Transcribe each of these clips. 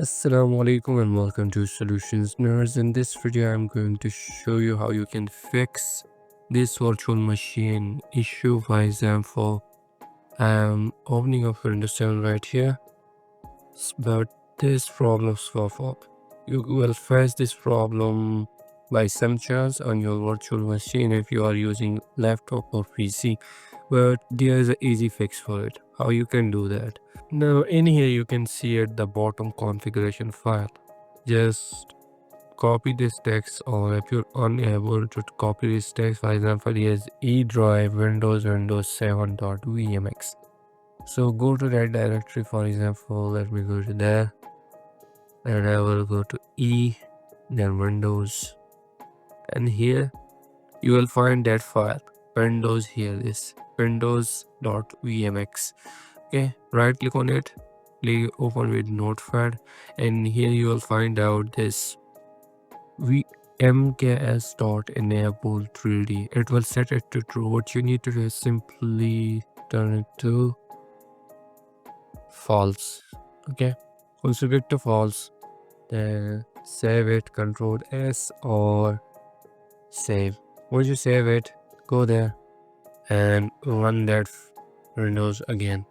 Assalamu alaikum and welcome to Solutions Nerds. In this video, I'm going to show you how you can fix this virtual machine issue. For example, I'm opening up Windows 7 right here, but this problem pop up. You will face this problem by some chance on your virtual machine if you are using laptop or PC, but there is an easy fix for it. How you can do that? Now in here you can see at the bottom configuration file. Just copy this text, or if you're unable to copy this text, for example, here's E drive Windows 7.vmx. So go to that directory. For example, let me go to there and I will go to E, then Windows, and here you will find that file Windows. Here is Windows.vmx. Okay, right click on it, open with notepad, and here you will find out this VMKS.enable 3D. It will set it to true. What you need to do is simply turn it to false. Okay, once you get to false, then save it, Control S or save. Once you save it, go there and run that Windows again.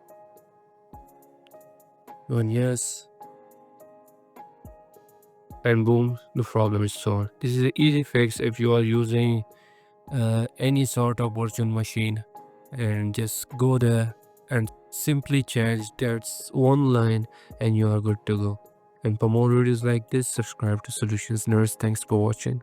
Run yes, and boom, the problem is solved. This is an easy fix if you are using any sort of virtual machine, and just go there and simply change that one line and you are good to go. And for more videos like this, subscribe to Solutions Nerds. Thanks for watching.